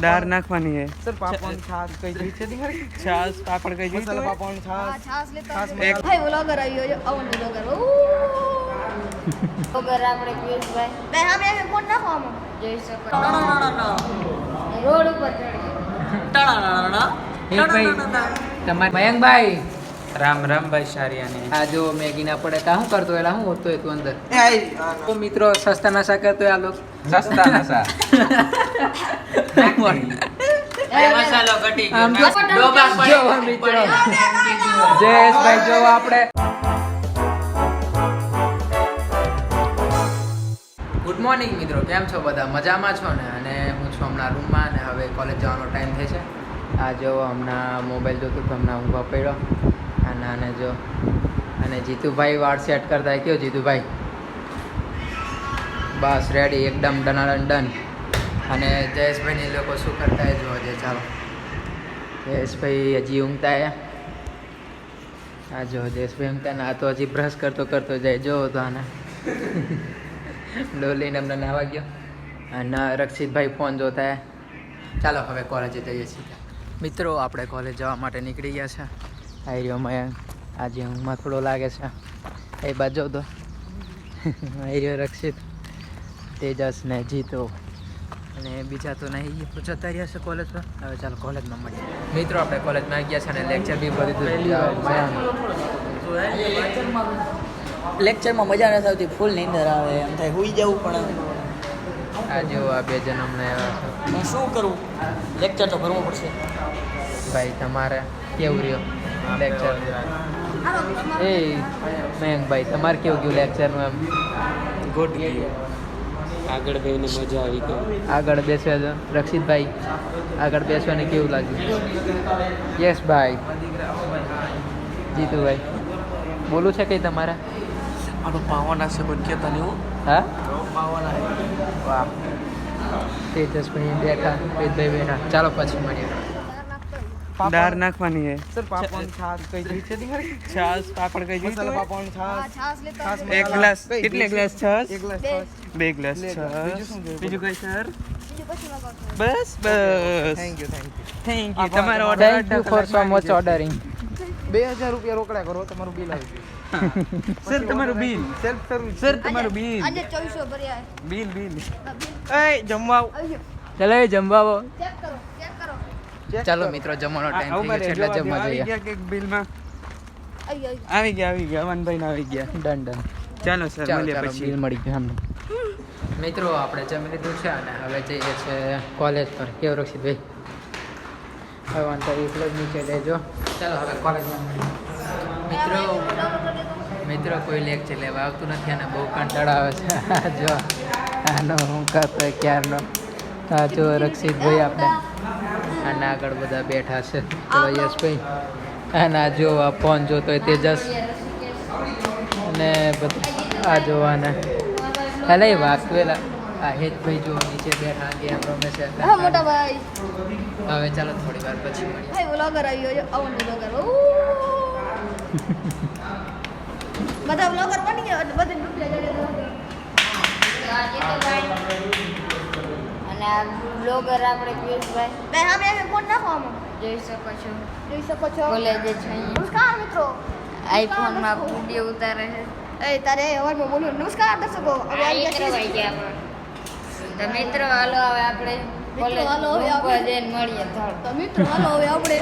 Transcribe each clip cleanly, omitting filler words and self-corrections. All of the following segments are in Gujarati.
દાળ નાખવાની હે સર પાપડ છાસ કઈ જોઈ છે તમારી છાસ પાપડ કઈ જોઈ મસાલા પાપડ છાસ છાસ લેતા છાસ ભાઈ વ્લોગર આવ્યો છે અવન વ્લોગર વ્લોગર આપણે પિયુષભાઈ ભાઈ સામે અમે ફોન નાખો આમાં જોઈ શકો રોડ ઉપર તમારે મયંકભાઈ રામ રામ ભાઈ સારિયાને આ જો મેગી ના પડે તા શું કરતો એલા શું હોતો તું અંદર એ આઈ તો મિત્રો સસ્તા નશા કરતો આ લોકો સસ્તા નસા મસાલો ઘટી આમ જો જો મિત્રો જયેશભાઈ જો આપણે ગુડ મોર્નિંગ મિત્રો કેમ છો બધા મજામાં છો ને અને હું છું હમણાં રૂમમાં અને હવે કોલેજ જવાનો ટાઈમ થાય છે આ જો હમણાં મોબાઈલ જોતું તો હમણાં ઊંઘવા પડ્યો અને જો અને જીતુભાઈ વાળ સેટ કરતા કયો જીતુભાઈ બસ રેડી એકદમ ડનાડન ડન અને જયેશભાઈને એ લોકો શું કરતા એ જોવા છે ચાલો જયેશભાઈ હજી ઊંઘતા આ જો જયેશભાઈ ઊંઘતા ને આ તો હજી બ્રશ કરતો જાય જો તો આને ડોલીને અમને નાવા ગયો અને રક્ષિતભાઈ ફોન જોતા ચાલો હવે કોલેજે જઈએ છીએ મિત્રો આપણે કોલેજ જવા માટે નીકળી ગયા છે આઈરિયોમાં આજે ઊંઘમાં થોડો લાગે છે એ બાજુ તો આઈરિયો રક્ષિત તેજસ ને જીતો અને બીજા તો નહીં જતા રહ્યા છે કોલેજમાં હવે ચાલો કોલેજમાં મળીએ મિત્રો આપણે કોલેજમાં આવી ગયા છે અને લેક્ચર બી ભરી લેક્ચરમાં મજા નથી આવતી ફૂલ નીંદર આવે એમ થાય હુઈ જવું પણ આ જો આ બે જણ અમને આવ્યા છે પણ શું કરવું લેક્ચર તો ભરવું પડશે ભાઈ તમારે કેવું રહ્યો લેક્ચર એ મયંકભાઈ તમારે કેવું ગયું લેક્ચરનું એમ ગુડ આગળ બેને મજા આવી ગઈ આગળ બેસવા દો રક્ષિતભાઈ આગળ બેસવાને કેવું લાગ્યું યસ ભાઈ જીતુભાઈ બોલું છે કંઈ તમારે આનો પાવાના છે પણ કેતા નહીં હો હા પાવાના વાહ તેજસભાઈ બેઠા વેદભાઈ બેઠા ચાલો પછી મળીએ દાળ નાખવાની હે સર પાપડ છાસ કઈ જોઈ છે તમારી છાસ પાપડ કઈ જોઈ મસાલા પાપડ છાસ છાસ લેતા છાસ એક ગ્લાસ કેટલે ગ્લાસ છાસ એક ગ્લાસ છાસ બે ગ્લાસ બીજું છાસ શું જોઈએ? બીજું કઈ સર બીજું પછી લગાવતો બસ બસ થેન્ક યુ થેન્ક યુ તમારો order thank you for so much ordering 2000 રૂપિયા રોકડા કરો તમારું બિલ આવી સર તમારું બિલ સેલ્ફ સર્વિસ સર તમારું બિલ આજે 2400 ભર્યા બિલ બિલ છે એ જમવા આવી ચાલો એ જમવા આવો ચેક કરો ચાલો મિત્રો જમવાનો ટાઈમ થઈ ગયો છે એટલે જમવા આવી જઈએ ગયા કે બિલમાં આવી આવી ગયા અવનભાઈ ના આવી ગયા ડન ડન ચાલો સર ચાલો મળીએ ચાલો પછી બિલ મળી ગયું અમને મિત્રો આપણે જમી લીધું છે અને હવે જઈએ છે કોલેજ પર કેવું રક્ષિતભાઈ હવે વાંધો એકલો જ નીચે લેજો ચાલો હવે કોલેજમાં મળીએ મિત્રો કોઈ લેક્ચર લેવા આવતું નથી અને બહુ કંટાળો આવે છે જો આનો હું કરતો ક્યારનો આ જો રક્ષિતભાઈ આપણે આના આગળ બધા બેઠા છે તો યશભાઈ આના જો આ ફોન જોતો હોય તેજસ અને બધા આ જોવાના એટલે એ વાગતું આ હેતભાઈ જો નીચે બેઠા ગેમ રમે છે હા મોટા ભાઈ હવે ચાલો થોડી વાર પછી મળીએ ભાઈ વ્લોગર આવ્યો છે અવન વ્લોગર બધા વ્લોગર બની ગયા એટલે બધે ડૂબ્યા અને આ બ્લોગર આપણે પિયુષભાઈ ભાઈ સામે અમે ફોન નાખો આમાં જોઈ શકો છો કોલેજે છે નમસ્કાર મિત્રો આઈફોન માં વિડિયો ઉતારે છે એ તારે અવાજમાં બોલું નમસ્કાર દર્શકો હવે આવી ગયા તો મિત્રો હાલો હવે આપણે કોલેજ ઉપર જઈને મળીએ તો મિત્રો હાલો હવે આપણે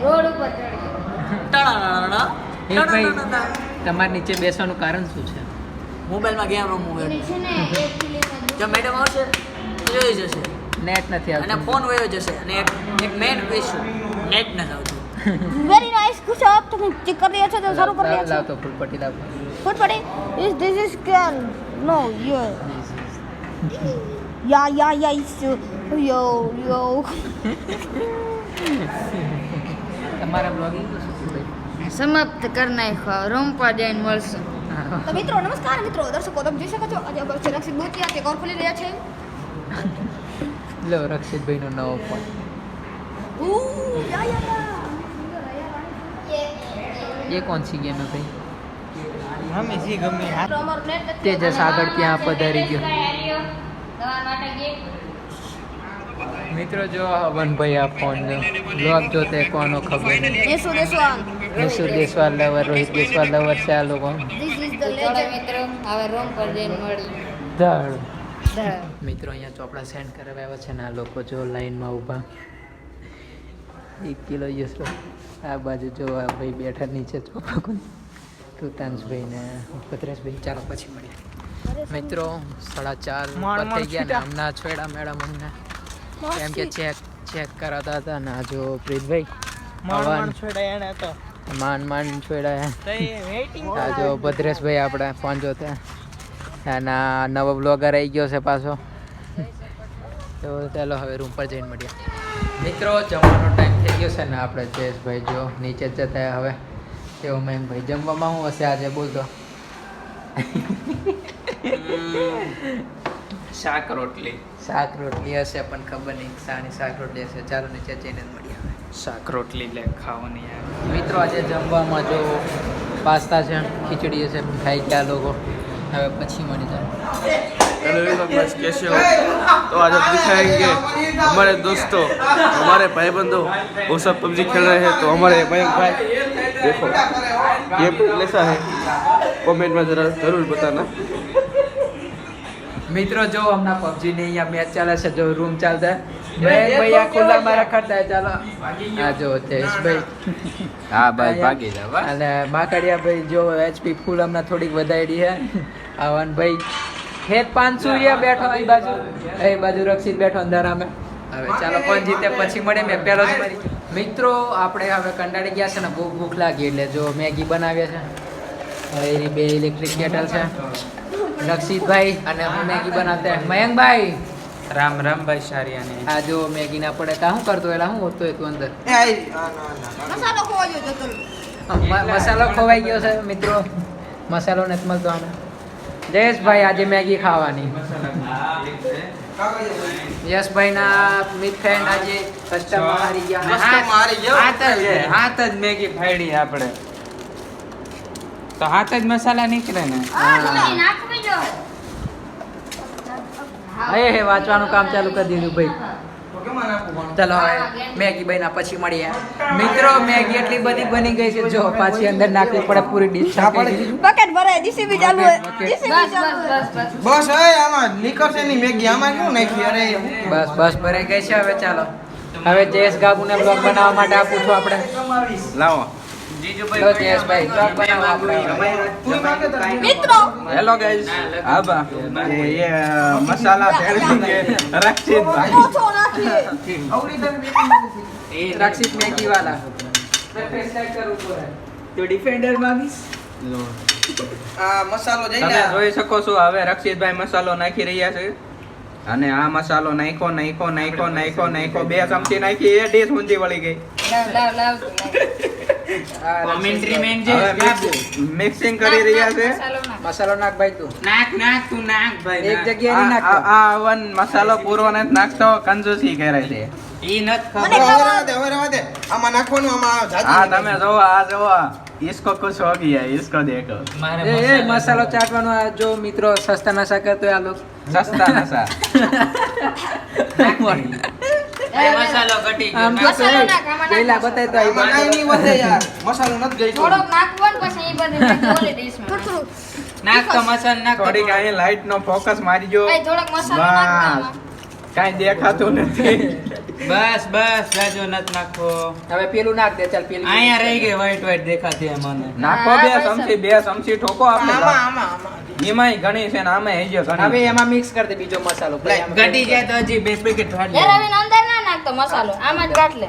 રોડ ઉપર ચડીએ એક ભાઈ તમારે નીચે બેસવાનું કારણ શું છે મોબાઈલમાં ગેમ રમવું હોય છે ને એક ફિલ્મ જો મેડમ આવશે જોઈ જશે નેટ નથી અને આવતું ફોન વયો જશે અને એક મેઇન ઇશ્યુ નેટ નથી આવતું વેરી નાઇસ ખુશ આપ તમે ચેક કરી રહ્યા છો તો સારું કરી રહ્યા છો લાવતો ફૂલપટ્ટી લાવતો What buddy? Is this is can? No, yeah. Yeah, it's yo. તમારા બ્લોગિંગ શું ભાઈ સમાપ્ત કરી નાખ્યો રૂમ પર જઈને મળશું તો મિત્રો નમસ્કાર મિત્રો દર્શકો તમે જોઈ શકો છો આજે આપણે રક્ષિત બોતિયા કે કોર ખોલી રહ્યા છે લો રક્ષિતભાઈનો નવો ફોન યા ये कौन सी गेम है भाई અમે જી ગમે હા તેજસ આગળ ત્યાં પધારી ગયો. મિત્રો જો વનભાઈ આ ફોન બ્લોગ જોતે કોનો ખબર નિશુ દેશવાલ લવર, રોહિત દેશવાલ લવર છે આ લોકો. મિત્રો હવે રૂમ પર જઈને મળી ધડ મિત્રો અહીંયા ચોપડા સેન્ડ કરવા આવ્યા છે ને આ લોકો જો લાઈનમાં ઊભા 1 કિલો યસરો. આ બાજુ જો આ ભાઈ બેઠા નીચે ચોપડા કોણ તુતાંશભાઈ ને ભદ્રેશભાઈ. ચાલો પછી મળીએ મિત્રો. 4:30 થઈ ગયા ને હમણાં છોડા મેડમ અમને કેમ કે ચેક કરાતા હતા ને આ જો પ્રીતભાઈ માંડ છોડ્યા. આ જો ભદ્રેશભાઈ આપણે ફોન જોતા અને આ નવો બ્લોગર આવી ગયો છે પાછો. તો ચાલો હવે રૂમ પર જઈને મળીએ મિત્રો. જમવાનો ટાઈમ થઈ ગયો છે ને આપણે જયેશભાઈ જો નીચે જ જતા હવે. તેઓ મેમ ભાઈ જમવામાં શું હશે આજે બોલતો? શાક રોટલી હશે પણ ખબર નહીં શાની શાક રોટલી હશે. ચાલો નીચે જઈને જ મળીએ હવે. શાક રોટલી લે ખાવાની યાર. મિત્રો આજે જમવામાં જો પાસ્તા છે, ખીચડી હશે, ખાઈ ગયા લોકો. હવે પછી મળી જાય. हेलो लोग, बस कैसे हो? तो आज हम दिखाएंगे हमारे दोस्तों, हमारे भाई बंधु वो सब पबजी खेल रहे हैं. तो हमारे मयंक भाई देखो ये कैसा है, कमेंट में जरूर बताना. મિત્રો જો હમણાં પબજી ને અહીંયા મેચ ચાલે છે, જો રૂમ ચાલતા ભાઈ આ ખુલ્લામાં રખડતા. ચાલો આ જો જયેશભાઈ હા બસ ભાગી જાવ. અને માકડિયા ભાઈ જો HP ફૂલ હમણાં થોડીક વધારી છે. આવન ભાઈ ખેત 500 બેઠો એ બાજુ રક્ષિત બેઠો અંદર અમે. હવે ચાલો કોણ જીતે પછી મળે. મેં પહેલો જ મારી. મિત્રો આપણે હવે કંટાળી ગયા છે ને બહુ ભૂખ લાગી એટલે જો મેગી બનાવીએ છે. હવે એ 2 ઇલેક્ટ્રિક કેટલ છે. રક્ષિતભાઈ અને હું મેગી બનાવતા મયંકભાઈ. રામ ભાઈ સારિયાને. આ જો મેગી ના પડે કા શું કરતો એલા શું હોતો તું અંદર? મસાલો ખોવાઈ ગયો છે મિત્રો. મસાલો નથી મળતો આને. જયેશભાઈ આજે મેગી ખાવાની. યશભાઈ ના મિત ફ્રેન્ડ આજે કસ્ટમર હારી ગયા. હાથ જ મેગી ફાડી આપણે તો હાથ જ મસાલા નીકળે ને. હે વાંચવાનું કામ ચાલુ કરી દીધું ભાઈ. ચલો હવે મેગી બન્યા પછી મળીએ મિત્રો. મેગી એટલી બધી બની ગઈ છે જો પાછી અંદર નાખવી પડે પૂરી ડીશ. બકેટ ભરાય જીસીબી ચાલુ હે બસ હવે આમાં નીકળશે ની મેગી આમાં શું નાખી? અરે બસ ભરાઈ ગઈ છે. હવે ચાલો હવે જયેશ ગાબુને બ્લોગ બનાવવા માટે આપું છું આપણે. लाओ લો જયેશભાઈ બ્લોગ બનાવવા આપણે. મિત્રો हेलो गाइस, अब ये मसाला भेजेंगे रक्षित भाई. ઓછો નાખીએ રક્ષિત મેગી વાલા તો ડિફેન્ડર માંગીશ. આ મસાલો જઈ તમે જોઈ શકો છો હવે રક્ષિતભાઈ મસાલો નાખી રહ્યા છે. અને આ મસાલો નાખ્યો 2 ચમચી નાખી. એ ડીશ ઊંધી વળી ગઈ. લાવ કોમેન્ટ્રી મેન જે મિક્સિંગ કરી રહ્યા છે. મસાલો નાખ ભાઈ તું. નાખ તું નાખ ભાઈ. એક જગ્યાએ નહીં નાખતો. આ વન મસાલો પૂરો નથી નાખતો, કંજૂસી કરે છે. ઈ નત મને ખબર. હવે દે આમાં નાખવાનું આમાં આ તમે જોવો, આ જોવો, इसको कुछ हो गया, इसको देखो. મારે એ મસાલો ચાટવાનો આ જો મિત્રો સસ્તા નશા કરતો આ લોકો. સસ્તા નસા. મસાલો ઘટી ગયો. આમ તો મસાલો નાખ, આમાં પહેલા બતાય તો આ બનાવી નહીં વધે યાર, મસાલો નથી ગઈ થોડોક નાખવો ને પછી એ બધી નાખી ઓલી ડીશમાં. નાખ તો મસાલો નાખ. થોડીક અહીં લાઈટ નો ફોકસ મારીજો. ભાઈ થોડોક મસાલો નાખ બસ આમાં. કાઈ દેખાતું નથી. બસ રાજો નત નાખો. હવે પેલું નાખ દે. ચાલ પેલું અહીંયા રહી ગઈ વ્હાઈટ દેખાતી હે મને. નાખો હા, 2 ચમચી ઠોકો આપણે. આમાં એમાંય ઘણી છે ને આમાંય હજી હવે ઘણી. એમાં મિક્સ કરી દે બીજો મસાલો. ઘટી જાય તો હજી 2 પેકેટ ફાડી યાર હવે અંદર ના નાખતો મસાલો, આમાં જ ગાંઠ લે.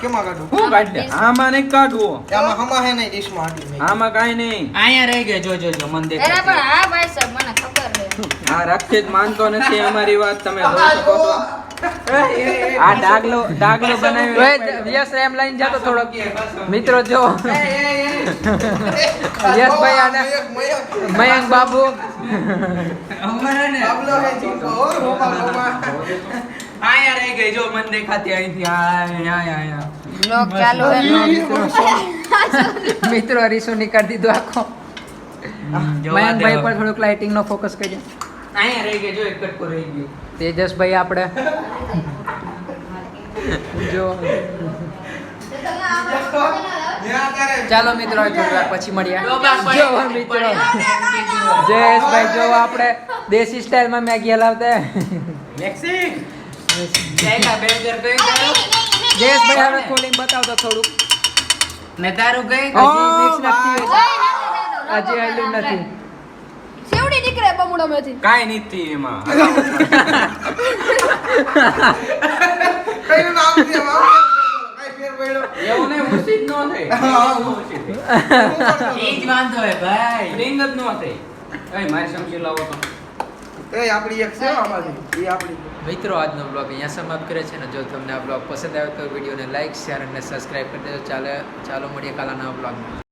કેમાં કાઢું? શું કાઢ લે? આમાં નહીં કાઢવું. આમાં હમા હે નહીં ડીશમાં આટલી મેગી. આમાં કાઈ નહીં. અહીંયા રહી ગઈ જો મન અરે દેખાય. પણ હા ભાઈ સાહેબ મને ખબર છે. આ રક્ષિત માનતો નથી અમારી વાત, તમે જોઈ શકો છો. આ ડાગલો બનાવી. યસ એમ લઈને જતો થોડો મિત્રો જો યશભાઈ અને મયંક બાબુ અમારે ને બાબલો હે જીકો, ઓ રોમા. અહીંયા રહી ગઈ જો મન દેખાતી અહીંથી. અહીંયા બ્લોગ ચાલુ હે. મિત્રો હરીશું ની કરી દીધું આખો. મયંકભાઈ પર થોડુંક લાઇટિંગ નો ફોકસ કરજો. અહીંયા રહી ગયો જો એક કટકો રહી ગયો. તેજસભાઈ આપણે જો ચાલો મિત્રો હવે થોડી વાર પછી મળીએ. જો મિત્રો જયેશભાઈ જો આપણે દેશી સ્ટાઇલમાં મેગી હલાવતા. વેક્સિંગ પહેલા બેન્જર કઈ ગયો જયેશભાઈ હવે ખોલીને બતાવતો થોડુંક. ને તારું કઈ હજી મિક્સ નથી હજી હલ્યું નથી. સેવડી નીકળે બમુડામાંથી. કાઈ નથી એમાં કઈનું નામ છે એમાં? કઈ ફેર પડ્યો? એવું નહીં ઉચિત ન થાય એ જ વાંધો હે ભાઈ રિંગ જ ન થાય. એ મારી સમજી લાવો તો એ આપણી એક છે આમાંથી એ આપણી મિત્રો આજનો બ્લોગ અહીંયા સમાપ્ત કરે છે ને જો તમને આ બ્લોગ પસંદ આવ્યો તો વિડીયોને લાઈક શેર અને સબસ્ક્રાઇબ કરી દેજો. ચાલો મળીએ કાલના નવા બ્લોગમાં.